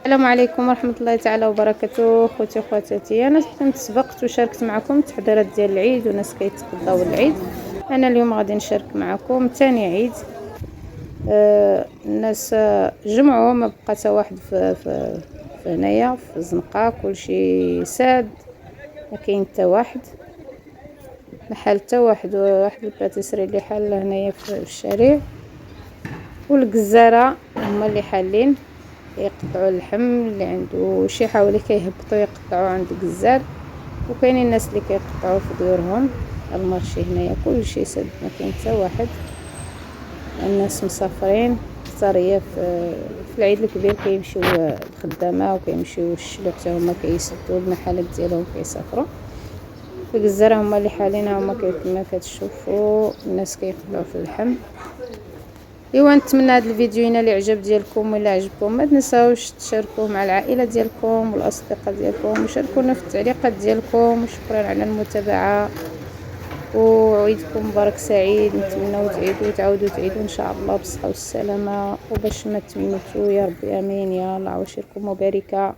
السلام عليكم ورحمة الله تعالى وبركاته. خوتي وخواتاتي، انا كنت سبقت وشاركت معكم التحضيرات ديال العيد وناس كيتقضاو العيد. انا اليوم غادي نشارك معكم ثاني عيد. الناس جمعوا، ما بقى حتى واحد في هنايا في الزنقه، كلشي ساد، ما كاين حتى واحد، ما حال حتى واحد الباتيسري اللي حال هنايا في الشارع. والجزاره هما اللي حالين يقطعوا اللحم، اللي عنده شي حاولي كيهبطوا يقطعوا عند الجزار، وكاينين الناس اللي كيقطعوا في ديورهم. المارشي هنايا كلشي سد، ما كاين حتى واحد. الناس مسافرين الطريه في العيد الكبير، كيمشيو الخدامه وكيمشيو الشلوح حتى هما كيسدوا المحلات ديالهم كيسافروا. في الجزاره هما اللي حالين، هما كما كتشوفوا الناس كيقطعوا في اللحم. ايوا نتمنى هذا الفيديو ينال الاعجاب ديالكم، ولا عجبكم ما تنساوش تشاركوه مع العائله ديالكم والاصدقاء ديالكم، وشاركونا في التعليقات ديالكم. وشكرا على المتابعه، وعيدكم مبارك سعيد. نتمنى تعيدوا وتعاودوا تعيدوا ان شاء الله بالصحه والسلامه، وباش ما تموتوا يا ربي امين يا الله. عواشركم مباركه.